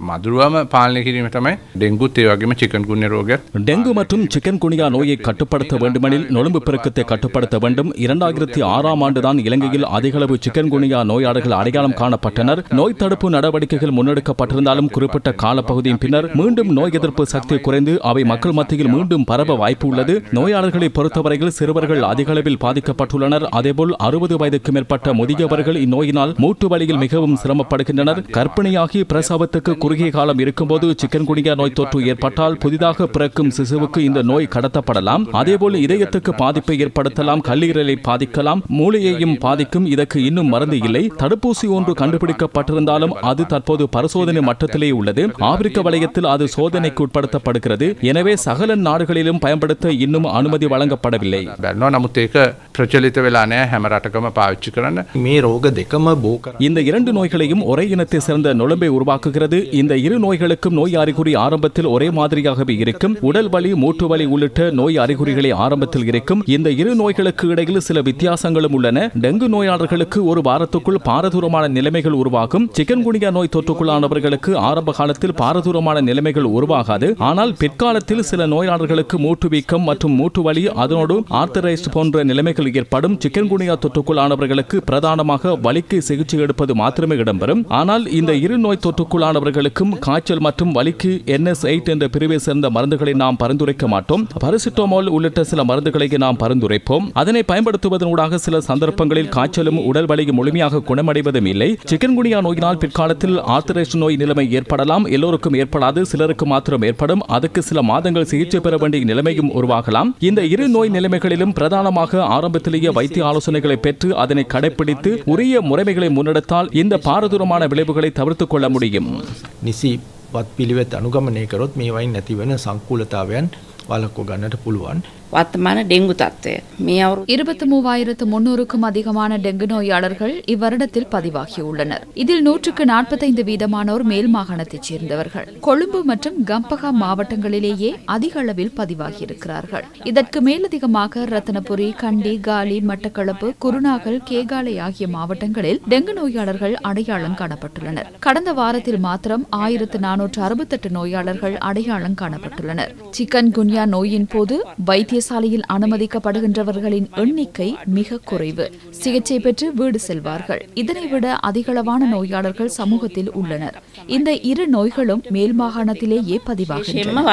මදුරුවම පාලනය කිරීම තමයි ඩෙන්ගුත් ඒ වගේම චිකන්ගුන්யா ரோகයත්. டெங்கு மற்றும் சிக்கன்குனியா நோயை கட்டுப்படுத்த வேண்டுமெனில் நொழும்பு பெருக்கத்தை கட்டுப்படுத்த வேண்டும். 2006ஆம் ஆண்டுதான் இலங்கையில் அதிகளவு சிக்கன்குனியா நோயாளர்கள் அடையாளம் காணப்பட்டனர். நோய் தடுப்பு நடவடிக்கைகள் முன்னெடுக்கப்பட்டிருந்தாலும் குறிப்பிட்ட காலப்பகுதியின் பின்னர் மீண்டும் நோய் எதிர்ப்பு சக்தி குறைந்து அவை மக்கள் மத்தியில் மீண்டும் பரவ வாய்ப்பு உள்ளது. நோயாளர்களை பொறுத்தவரையில் சிறுவர்கள் அதிகளவில் பாதிக்கப்பட்டுள்ளனர். அதேபோல் 60 வயதுக்கு மேற்பட்ட முதியவர்கள் இந்நோயினால் மூட்டு வலியில் மிகவும் சிரமப்படுகின்றனர். கர்ப்பிணியாகி பிரசவத்துக்கு குறுகிய காலம் இருக்கும்போது சிக்கன்குனியா நோய் தொற்று ஏற்பட்டால் புதிதாக பிறக்கும் சிசுவுக்கு இந்த நோய் கடத்தப்படலாம். அதேபோல் இதயத்துக்கு பாதிப்பை ஏற்படுத்தலாம், கல்லீரலை பாதிக்கலாம், மூளையையும் பாதிக்கும். இதற்கு இன்னும் மருந்து இல்லை. தடுப்பூசி ஒன்று கண்டுபிடிக்கப்பட்டிருந்தாலும் அது தற்போது பரிசோதனை மட்டத்திலே உள்ளது. ஆப்பிரிக்க வலயத்தில் அது சோதனைக்கு உட்படுத்தப்படுகிறது. எனவே சகல நாடுகளிலும் பயன்படுத்த இன்னும் அனுமதி வழங்கப்படவில்லை. නමුත් ඒක ප්‍රචලිත වෙලා නැහැ හැම රටකම පාවිච්චි කරන්න. මේ රෝග දෙකම බෝ කර இந்த இரண்டு நோய்களையும் ஒரே இனத்தை சேர்ந்த நுளம்பை உருவாக்குகிறது. இந்த இரு நோய்களுக்கும் நோய் அறிகுறி ஆரம்பத்தில் ஒரே மாதிரியாகவே இருக்கும். உடல் வலி, மூட்டு வலி உள்ளிட்ட நோய் அறிகுறிகளை ஆரம்பத்தில் இருக்கும். இந்த இரு நோய்களுக்கு இடையில் சில வித்தியாசங்களும் உள்ளன. டெங்கு நோயாளர்களுக்கு ஒரு வாரத்துக்குள் பாரதூரமான நிலைமைகள் உருவாகும். சிக்கன்குனியா நோய் தொற்றுக்குள்ளானவர்களுக்கு ஆரம்ப காலத்தில் பாரதூரமான நிலைமைகள் உருவாகாது. ஆனால் பிற்காலத்தில் சில நோயாளர்களுக்கு மூட்டு வீக்கம் மற்றும் மூட்டு வலி, அதனோடு ஆர்த்தரைட்டிஸ் போன்ற நிலைமைகள் ஏற்படும். சிக்கன்குனியா தொற்றுக்குள்ளானவர்களுக்கு பிரதானமாக வலிக்கு சிகிச்சை எடுப்பது மாத்திரமே இடம்பெறும். ஆனால் இந்த இரு நோய் தொற்றுக்குள்ளானவர்களுக்கும் காய்ச்சல் மற்றும் வலிக்கு NS8 என்ற பிரிவை சேர்ந்த மருந்துகளை நாம் பரிந்துரைக்க மாட்டோம். பாராசிட்டமால் உள்ளிட்ட சில மருந்துகளை நாம் பரிந்துரைப்போம். அதனை பயன்படுத்துவதனூடாக சில சந்தர்ப்பங்களில் காய்ச்சலும் உடல் வலியும் முழுமையாக குணமடைவதும் இல்லை. சிக்கன்குனியா நோயினால் பிற்காலத்தில் ஆர்த்தரைட்டிஸ் நோய் நிலைமை ஏற்படலாம். எல்லோருக்கும் ஏற்படாது, சிலருக்கு மாத்திரம் ஏற்படும். அதுக்கு சில மாதங்கள் சிகிச்சை பெற வேண்டிய நிலைமையும் உருவாகலாம். இந்த இரு நோய் நிலைமைகளிலும் பிரதானமாக ஆரம்பத்திலேயே வைத்திய ஆலோசனைகளை பெற்று அதனை கடைபிடித்து உரிய முறைமைகளை முன்னெடுத்தால் இந்த பாரதூரமான விளைவுகளை தவிர்த்துக் கொள்ள முடியும். නිසි වත් පිළිවෙත් අනුගමනය කරොත් මේ වයින් නැතිවන සංකූලතාවයන් වළක්ව ගන්නට පුළුවන්. වර්තමාන ඩෙන්ගු තත්ත්වය මේ අවුරුදු 23,300க்கும் அதிகமான டெங்கு நோயாளர்கள் இவ்வருடத்தில் பதிவாகியுள்ளனர். இதில் 145 வீதமானோர் மேல் மாகாணத்தைச் சேர்ந்தவர்கள். கொழும்பு மற்றும் கம்பகா மாவட்டங்களிலேயே அதிக அளவில் பதிவாகியிருக்கிறார்கள். இதற்கு மேலதிகமாக ரத்தனபுரி, கண்டி, காலி, மட்டக்களப்பு, குருநாகல், கேகாலை ஆகிய மாவட்டங்களில் டெங்கு நோயாளர்கள் அடையாளம் காணப்பட்டுள்ளனர். கடந்த வாரத்தில் மாத்திரம் 1468 நோயாளர்கள் அடையாளம் காணப்பட்டுள்ளனர். சிக்கன்குன்யா நோயின் போது வைத்திய சாலையில் அனுமதிக்கப்படுகின்றவர்களின் எண்ணிக்கை மிக குறைவு. சிகிச்சை பெற்று வீடு செல்வார்கள். இதனை விட அதிகளவான நோயாளர்கள் சமூகத்தில் உள்ளனர். இந்த இரு நோய்களும் மேல் மாகாணத்திலேயே பதிவாகின்றன.